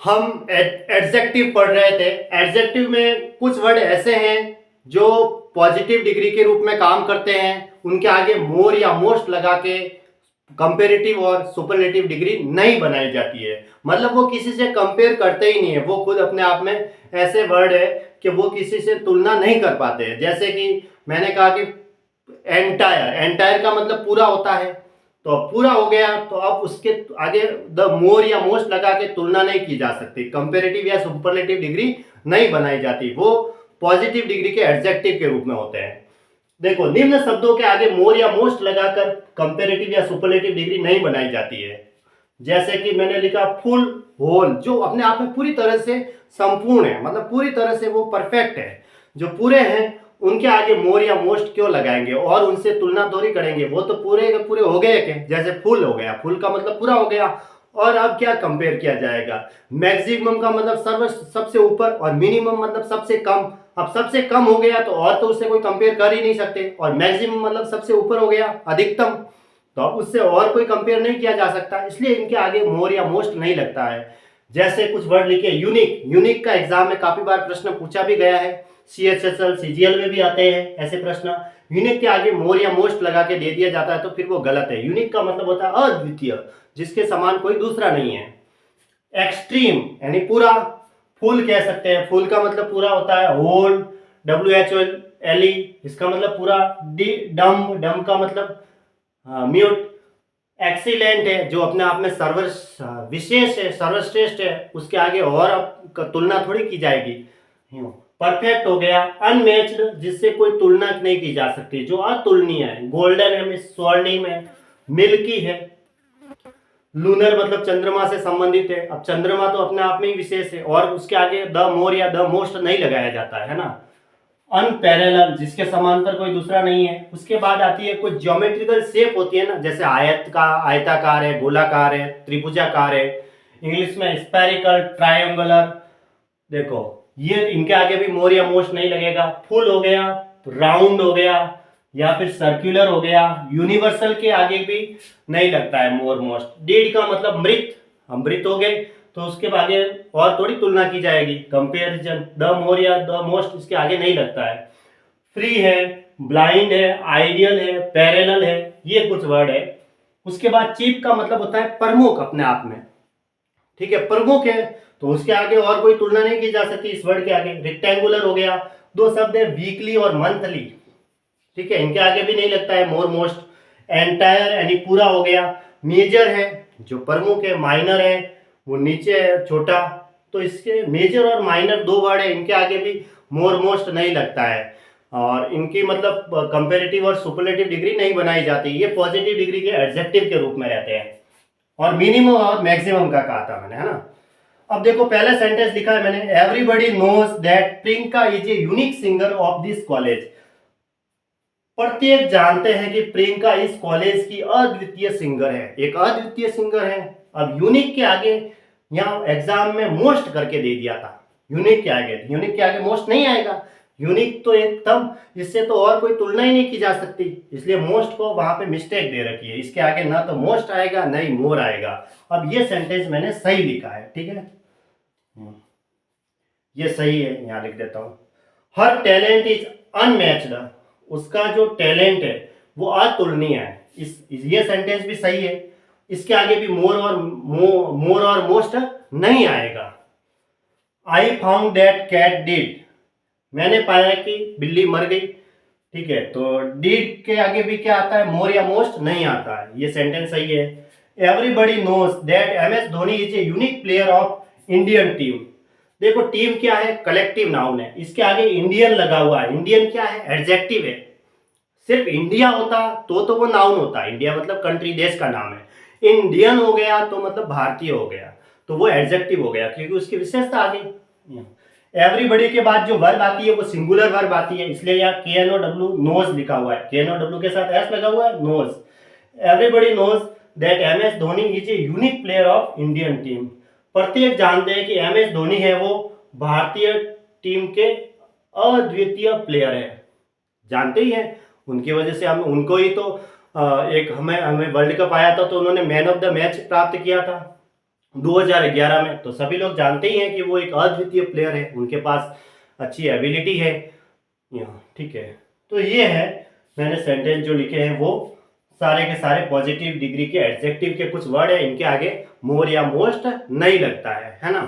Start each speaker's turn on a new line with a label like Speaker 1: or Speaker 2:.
Speaker 1: हम एडजेक्टिव पढ़ रहे थे। एडजेक्टिव में कुछ वर्ड ऐसे हैं जो पॉजिटिव डिग्री के रूप में काम करते हैं, उनके आगे मोर या मोस्ट लगा के कंपेरेटिव और सुपरलेटिव डिग्री नहीं बनाई जाती है। मतलब वो किसी से कंपेयर करते ही नहीं है, वो खुद अपने आप में ऐसे वर्ड है कि वो किसी से तुलना नहीं कर पाते हैं। जैसे कि मैंने कहा कि एंटायर, एंटायर का मतलब पूरा होता है, तो अब पूरा हो गया तो अब उसके आगे द मोर या मोस्ट लगा के तुलना नहीं की जा सकती, कंपेरेटिव या सुपरलेटिव डिग्री नहीं बनाई जाती, वो पॉजिटिव डिग्री के एडजेक्टिव के रूप में होते हैं। देखो, निम्न शब्दों के आगे मोर या मोस्ट लगाकर कंपेरेटिव या सुपरलेटिव डिग्री नहीं बनाई जाती है। जैसे कि मैंने लिखा फुल होल, जो अपने आप में पूरी तरह से संपूर्ण है, मतलब पूरी तरह से वो परफेक्ट है। जो पूरे हैं उनके आगे मोर या मोस्ट क्यों लगाएंगे और उनसे तुलना थोड़ी करेंगे, वो तो पूरे के पूरे हो गए के। जैसे फुल हो गया, फुल का मतलब पूरा हो गया, और अब क्या कंपेयर किया जाएगा। मैक्सिमम का मतलब सर्व सबसे ऊपर, और मिनिमम मतलब सबसे कम। अब सबसे कम हो गया तो और तो उससे कोई कंपेयर कर ही नहीं सकते, और मैक्सिमम मतलब सबसे ऊपर हो गया, अधिकतम, तो अब उससे और कोई कंपेयर नहीं किया जा सकता, इसलिए इनके आगे मोर या मोस्ट नहीं लगता है। जैसे कुछ वर्ड लिखे यूनिक, यूनिक का एग्जाम में काफी बार प्रश्न पूछा भी गया है, CHSL CGL में भी आते हैं ऐसे प्रश्न। यूनिक के आगे मोर या मोस्ट लगा के दे दिया जाता है तो फिर वो गलत है। यूनिक का मतलब होता है अद्वितीय, जिसके समान कोई दूसरा नहीं है। एक्सट्रीम यानी पूरा, फुल कह सकते हैं, फुल का मतलब पूरा होता है। होल, WHOLE, इसका मतलब पूरा। डम, डम का मतलब म्यूट। एक्सीलेंट है, जो अपने आप में सर्व विशेष है, सर्वश्रेष्ठ है, उसके आगे और तुलना थोड़ी की जाएगी। परफेक्ट हो गया। अनमैच्ड, जिससे कोई तुलना नहीं की जा सकती, जो अतुलनीय है। गोल्डन है, स्वर्णिम है। मिल्की है। लूनर मतलब चंद्रमा से संबंधित है। अब चंद्रमा तो अपने आप में ही विशेष है, और उसके आगे द मोर या द मोस्ट नहीं लगाया जाता है ना। अनपैरेलल, जिसके समांतर कोई दूसरा नहीं है। उसके बाद आती है कुछ ज्योमेट्रिकल शेप होती है ना, जैसे आयत का, आयताकार है, गोलाकार है, त्रिभुजाकार है। इंग्लिश में स्फेरिकल, ट्रायंगुलर। देखो, ये इनके आगे भी मोर या मोस्ट नहीं लगेगा। फुल हो गया, राउंड हो गया, या फिर सर्कुलर हो गया। यूनिवर्सल के आगे भी नहीं लगता है मोर मोस्ट। डीड का मतलब मृत, हम मृत हो गए तो उसके आगे और थोड़ी तुलना की जाएगी, कंपेरिजन। द मोर या द मोस्ट इसके आगे नहीं लगता है। फ्री है, ब्लाइंड है, आइडियल है, पैरेलल है, ये कुछ वर्ड है। उसके बाद चीफ का मतलब होता है प्रमुख अपने आप में, ठीक है, प्रमुख है, तो उसके आगे और कोई तुलना नहीं की जा सकती इस वर्ड के आगे। रेक्टेंगुलर हो गया। दो शब्द है, वीकली और मंथली, ठीक है, इनके आगे भी नहीं लगता है मोर मोस्ट। एंटायर यानी पूरा हो गया। मेजर है, जो प्रमुख है। माइनर है, वो नीचे है, छोटा, तो इसके मेजर और माइनर दो वर्ड है, इनके आगे भी मोर मोस्ट नहीं लगता है, और इनकी मतलब कंपेरेटिव और सुपरलेटिव डिग्री नहीं बनाई जाती, ये पॉजिटिव डिग्री के एडजेक्टिव के रूप में रहते हैं। और मिनिमम और मैक्सिमम का कहा था मैंने, है ना। अब देखो, पहला सेंटेंस लिखा है मैंने, everybody knows that Priyanka is a unique singer of this college. प्रत्येक जानते हैं कि प्रियंका इस कॉलेज की अद्वितीय सिंगर है, एक अद्वितीय सिंगर है। अब यूनिक के आगे यहाँ एग्जाम में मोस्ट करके दे दिया था, यूनिक के आगे, यूनिक के आगे मोस्ट नहीं आएगा। यूनिक तो एकदम, इससे तो और कोई तुलना ही नहीं की जा सकती, इसलिए मोस्ट को वहां पे मिस्टेक दे रखी है, इसके आगे ना तो मोस्ट आएगा ना ही मोर आएगा। अब ये सेंटेंस मैंने सही लिखा है, ठीक है, ये सही है, यहाँ लिख देता हूँ। हर टैलेंट इज अनमैच्ड, उसका जो टैलेंट है वो अतुलनीय है। ये सेंटेंस भी सही है, इसके आगे भी मोर और मोस्ट नहीं आएगा। I found that cat did, मैंने पाया कि बिल्ली मर गई, ठीक है, तो डिड के आगे भी क्या आता है, मोर या मोस्ट नहीं आता है, ये सेंटेंस सही है। Everybody knows that MS Dhoni is a unique player of Indian team. देखो, टीम क्या है, कलेक्टिव नाउन है, इसके आगे इंडियन लगा हुआ है। इंडियन क्या है, एडजेक्टिव है। सिर्फ इंडिया होता तो वो नाउन होता, इंडिया मतलब कंट्री, देश का नाम है। इंडियन हो गया तो मतलब भारतीय हो गया, तो वो एडजेक्टिव हो गया, क्योंकि उसकी विशेषता आ गई। एवरीबडी के बाद जो वर्ब आती है वो सिंगुलर वर्ब आती है, इसलिए यहाँ KNOW नोज लिखा हुआ है, KNOW के साथ S लगा हुआ है, knows. Everybody knows that MS Dhoni is a unique player of Indian team. प्रत्येक जानते हैं कि MS धोनी है वो भारतीय टीम के अद्वितीय प्लेयर है, जानते ही हैं, उनकी वजह से हम उनको ही तो एक हमें हमें वर्ल्ड कप आया था तो उन्होंने मैन ऑफ द मैच प्राप्त किया था। 2011 में, तो सभी लोग जानते ही हैं कि वो एक अद्वितीय प्लेयर है, उनके पास अच्छी एबिलिटी है यहाँ, ठीक है। तो ये है, मैंने सेंटेंस जो लिखे हैं वो सारे के सारे पॉजिटिव डिग्री के एडजेक्टिव के कुछ वर्ड है, इनके आगे मोर या मोस्ट नहीं लगता है ना।